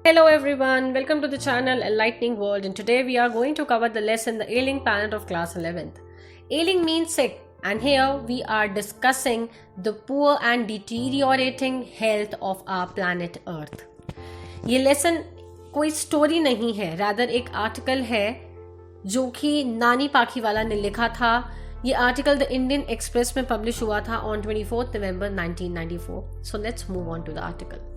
Hello everyone, welcome to the channel Enlightening World, and today we are going to cover the lesson The Ailing Planet of Class 11th. Ailing means sick, and here we are discussing the poor and deteriorating health of our planet Earth. ये lesson कोई story नहीं है, rather एक article है जो कि नानी पाखीवाला ने लिखा था. ये आर्टिकल द इंडियन एक्सप्रेस में पब्लिश हुआ था on 24 November 1994. So let's move on to the article.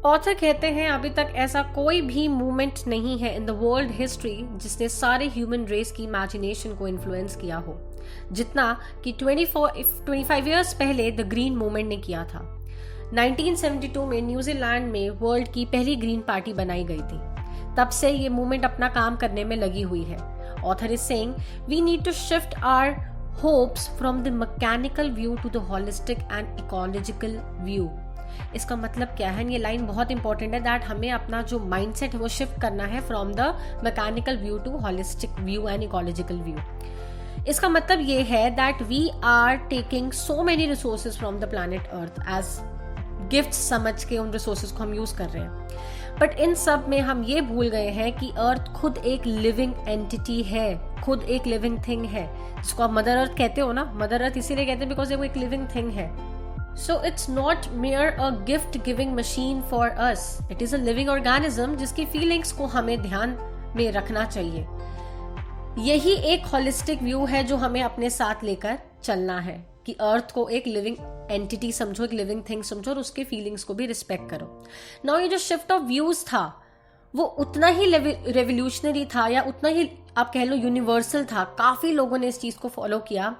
Author कहते हैं अभी तक ऐसा कोई भी मूवमेंट नहीं है इन द वर्ल्ड हिस्ट्री जिसने सारे ह्यूमन रेस की इमेजिनेशन को इन्फ्लुएंस किया हो जितना कि 25 इयर्स पहले द ग्रीन मूवमेंट ने किया था. 1972 में न्यूजीलैंड में वर्ल्ड की पहली ग्रीन पार्टी बनाई गई थी. तब से ये मूवमेंट अपना काम करने में लगी हुई है. Author is saying we need to shift our hopes from the mechanical view to the holistic and ecological view. इसका मतलब क्या है? ये लाइन बहुत इंपॉर्टेंट है दैट हमें अपना जो माइंडसेट है वो शिफ्ट करना है from the mechanical view to holistic view and ecological view. इसका मतलब ये है that we are taking so many resources from the planet earth as gift समझ के उन रिसोर्सेज को हम यूज कर रहे हैं. बट इन सब में हम ये भूल गए हैं कि अर्थ खुद एक लिविंग एंटिटी है, खुद एक लिविंग थिंग है, जिसको आप मदर अर्थ कहते हो ना. मदर अर्थ इसीलिए कहते हैं बिकॉज वो एक लिविंग थिंग है. So it's not mere a gift-giving machine for us. It is a living organism जिसकी feelings को हमें ध्यान में रखना चाहिए. यही एक holistic view है जो हमें अपने साथ लेकर चलना है कि अर्थ को एक लिविंग एंटिटी समझो, एक लिविंग थिंग समझो और उसके फीलिंग्स को भी रिस्पेक्ट करो. नाउ ये जो शिफ्ट ऑफ व्यूज था वो उतना ही रेवोल्यूशनरी था या उतना ही आप कह लो यूनिवर्सल था. काफी लोगों ने इस चीज को फॉलो किया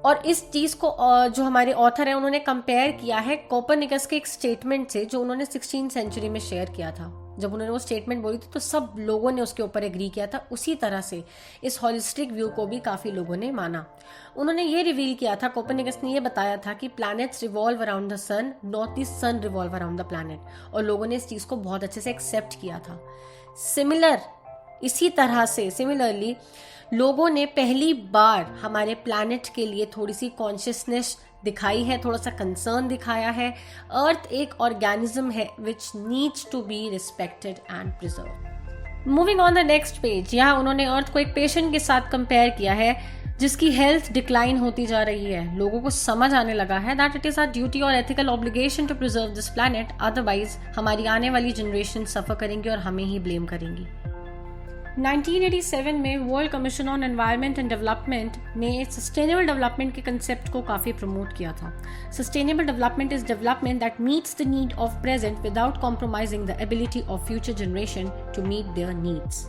और इस चीज को जो हमारे ऑथर है उन्होंने कंपेयर किया है कोपरनिकस के एक स्टेटमेंट से जो उन्होंने 16th सेंचुरी में शेयर किया था. जब उन्होंने वो स्टेटमेंट बोली थी तो सब लोगों ने उसके ऊपर एग्री किया था. उसी तरह से इस हॉलिस्टिक व्यू को भी काफी लोगों ने माना. उन्होंने ये रिवील किया था, कोपरनिकस ने ये बताया था कि planets revolve around the sun, not the sun revolve around the planet. और लोगों ने इस चीज को बहुत अच्छे से एक्सेप्ट किया था. सिमिलरली लोगों ने पहली बार हमारे प्लैनेट के लिए थोड़ी सी कॉन्शियसनेस दिखाई है, थोड़ा सा कंसर्न दिखाया है. अर्थ एक ऑर्गेनिज्म है which needs to be respected and preserve. Moving on the next page, यहाँ उन्होंने अर्थ को एक पेशेंट के साथ कंपेयर किया है जिसकी हेल्थ डिक्लाइन होती जा रही है. लोगों को समझ आने लगा है that it is our duty और ethical obligation to preserve this planet, otherwise हमारी आने वाली जनरेशन सफर करेंगी और हमें ही ब्लेम करेंगी. 1987 में world commission on environment and development ने सस्टेनेबल डेवलपमेंट के कंसेप्ट को काफी प्रमोट किया था. Sustainable development is development that meets the need of present without compromising the ability of future generation to meet their needs.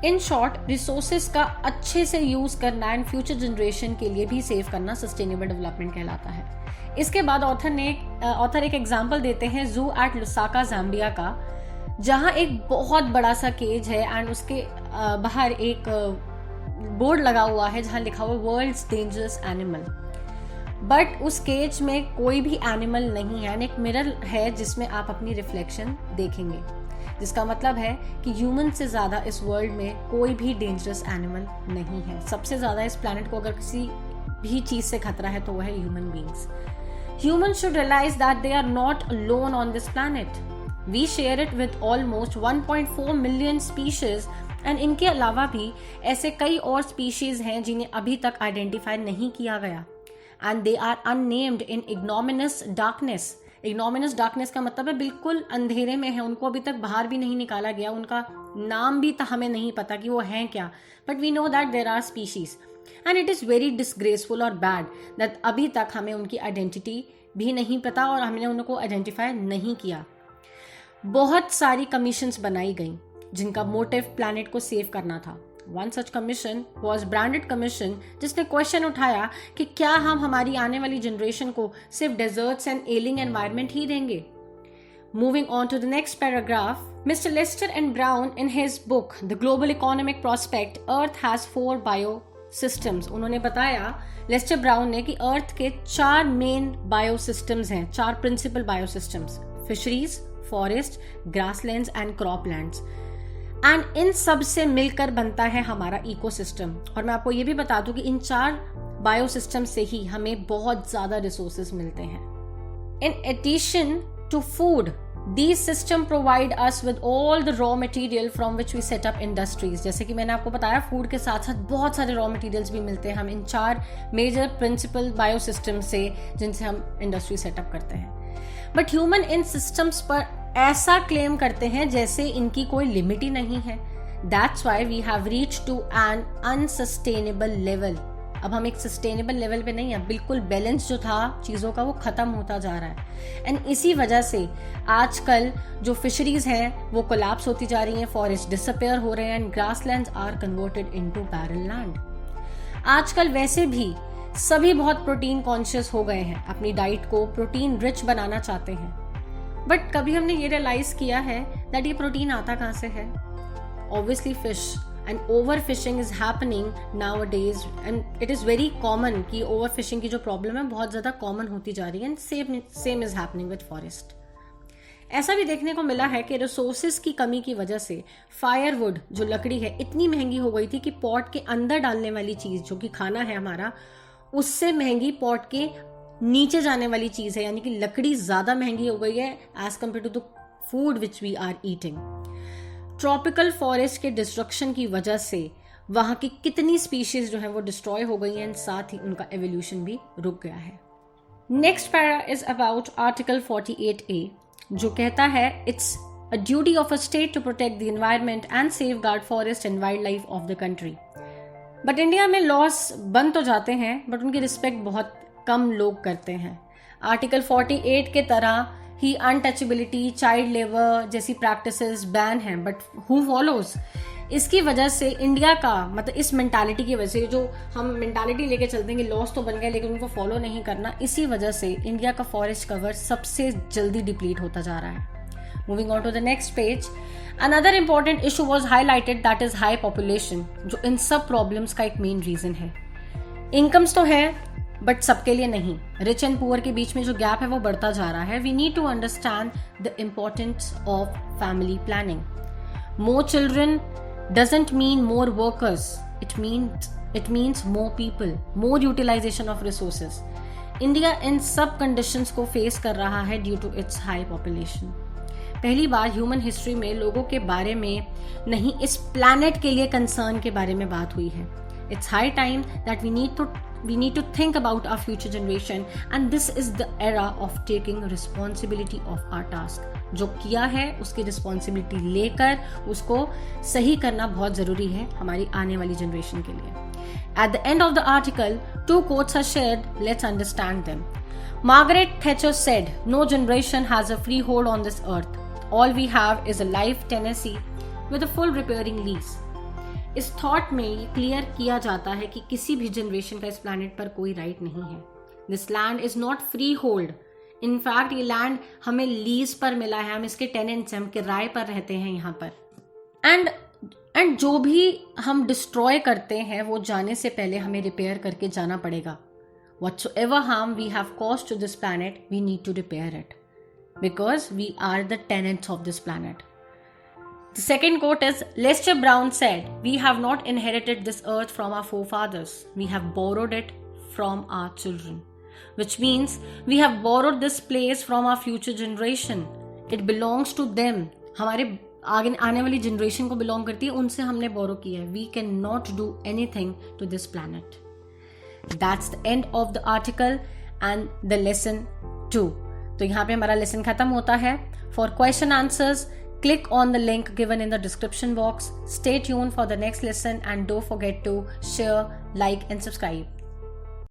In short, resources का अच्छे से use करना एंड फ्यूचर जनरेशन के लिए भी सेव करना सस्टेनेबल डेवलपमेंट कहलाता है. इसके बाद ऑथर एक एग्जाम्पल देते हैं जू एट लुसाका, जाम्बिया का, जहां एक बहुत बड़ा सा केज है एंड उसके बाहर एक बोर्ड लगा हुआ है जहां लिखा हुआ वर्ल्ड्स डेंजरस एनिमल. बट उस केज में कोई भी एनिमल नहीं है. एक मिरर है जिसमें आप अपनी रिफ्लेक्शन देखेंगे, जिसका मतलब है कि ह्यूमन से ज्यादा इस वर्ल्ड में कोई भी डेंजरस एनिमल नहीं है. सबसे ज्यादा इस प्लैनेट को अगर किसी भी चीज से खतरा है तो वह है human beings. Human should realize that they are not alone on this planet. We share it with almost 1.4 million species and इनके अलावा भी ऐसे कई और स्पीशीज हैं जिन्हें अभी तक आइडेंटिफाई नहीं किया गया. And they are unnamed in ignominious darkness. Ignominious darkness का मतलब है बिल्कुल अंधेरे में है, उनको अभी तक बाहर भी नहीं निकाला गया, उनका नाम भी हमें नहीं पता कि वो हैं क्या. But we know that there are species and it is very disgraceful और bad that अभी तक हमें उनकी आइडेंटिटी भी नहीं पता और हमने उनको आइडेंटिफाई नहीं किया. बहुत सारी कमीशंस बनाई गई जिनका मोटिव प्लैनेट को सेव करना था. One such commission was branded commission, जिसने क्वेश्चन उठाया कि क्या हम हमारी आने वाली जनरेशन को सिर्फ डेजर्ट्स एंड एलिंग एनवायरनमेंट ही देंगे. Moving on to the next paragraph, mister Lester and Brown in his book the global economic prospect earth has 4 bio systems. उन्होंने बताया, लेस्टर ब्राउन ने, कि अर्थ के 4 मेन बायो सिस्टम्स हैं, 4 principal bio systems: fisheries, forest, grasslands and croplands. And इन सब से मिलकर बनता है हमारा इकोसिस्टम. और मैं आपको ये भी बता दूं कि इन 4 बायोसिस्टम से ही हमें बहुत ज्यादा रिसोर्सेज मिलते हैं. In addition to food, These systems provide us with all the raw material from which we set up industries. जैसे कि मैंने आपको बताया, फूड के साथ साथ बहुत सारे रॉ मटेरियल्स भी मिलते हैं हम इन 4 मेजर प्रिंसिपल बायोसिस्टम से, जिनसे हम इंडस्ट्री सेटअप करते हैं. बट ह्यूमन इन सिस्टम्स पर ऐसा क्लेम करते हैं जैसे इनकी कोई लिमिट ही नहीं है. That's why we have reached to an unsustainable level. अब हम एक सस्टेनेबल लेवल पे नहीं है, बिल्कुल बैलेंस जो था चीज़ों का वो ख़त्म होता जा रहा है. एंड इसी वजह से आजकल जो फिशरीज हैं वो कोलैप्स होती जा रही हैं, फॉरेस्ट डिसअपेयर हो रहे हैं and grasslands are converted into barren land. आजकल वैसे भी सभी बहुत प्रोटीन कॉन्शियस हो गए हैं, अपनी डाइट को प्रोटीन रिच बनाना चाहते हैं. बट कभी हमने ये रियलाइज किया है दैट ये प्रोटीन आता कहाँ से है? Obviously fish. And overfishing is happening nowadays and it is very common कि overfishing की जो problem है बहुत ज़्यादा common होती जा रही है and same is happening with forest. ऐसा भी देखने को मिला है कि resources की कमी की वजह से firewood जो लकड़ी है इतनी महंगी हो गई थी कि pot के अंदर डालने वाली चीज़ जो कि खाना है हमारा, उससे महंगी pot के नीचे जाने वाली चीज़ है, यानी कि लकड़ी ज़्यादा महंगी हो गई है as compared to the food which we are eating. Tropical forest के डिस्ट्रक्शन की वजह से वहाँ की कितनी स्पीशीज जो है वो डिस्ट्रॉय हो गई हैं एंड साथ ही उनका एवोल्यूशन भी रुक गया है. Next para is about article 48A जो कहता है it's a duty of a state to protect the environment and safeguard forest and wildlife of the country. But India में लॉस बन तो जाते हैं बट उनकी रिस्पेक्ट बहुत कम लोग करते हैं. आर्टिकल 48 के तरह ही अनटचेबिलिटी, चाइल्ड लेबर जैसी प्रैक्टिसेस बैन हैं, बट हु फॉलोज? इसकी वजह से इंडिया का मतलब इस मेंटालिटी की वजह से जो हम मेंटालिटी लेके चलते हैं कि लॉस तो बन गए लेकिन उनको फॉलो नहीं करना, इसी वजह से इंडिया का फॉरेस्ट कवर सबसे जल्दी डिप्लीट होता जा रहा है. Moving on to the next page, another important issue was highlighted that is high population, जो इन सब प्रॉब्लम्स का एक मेन रीजन है. इनकम्स तो है बट सबके लिए नहीं. रिच एंड पुअर के बीच में जो गैप है वो बढ़ता जा रहा है. We need to understand the importance of family planning. More children doesn't mean more workers, it means more people, more utilization of resources. India इन सब कंडीशंस को फेस कर रहा है due to its high population. पहली बार human history में लोगों के बारे में नहीं, इस प्लैनेट के लिए कंसर्न के बारे में बात हुई है. It's high time that we need to think about our future generation and this is the era of taking responsibility of our task. जो किया है उसकी रिस्पॉन्सिबिलिटी लेकर उसको सही करना बहुत ज़रूरी है हमारी आने वाली जनरेशन के लिए. At the end of the article, 2 quotes are shared. Let's understand them. Margaret Thatcher said, "No generation has a free hold on this earth. All we have is a life tenancy with a full repairing lease." इस thought में ये clear किया जाता है कि किसी भी generation का इस प्लैनेट पर कोई राइट नहीं है. This land is not free hold. In fact ये लैंड हमें लीज पर मिला है, हम इसके टेनेंट्स हैं, हम किराए पर रहते हैं यहाँ पर. एंड जो भी हम डिस्ट्रॉय करते हैं वो जाने से पहले हमें रिपेयर करके जाना पड़ेगा. Whatsoever harm we have caused to this planet, we need to repair it because we are the tenants of this planet. The second quote is, Lester Brown said, "We have not inherited this earth from our forefathers. We have borrowed it from our children." Which means we have borrowed this place from our future generation. It belongs to them. हमारे आगे आने वाली generation को belong करती है, उनसे हमने बोरो किया है. We cannot do anything to this planet. That's the end of the article and the lesson 2. तो यहाँ पे हमारा लेसन खत्म होता है. For question answers, click on the link given in the description box. Stay tuned for the next lesson and don't forget to share, like and subscribe.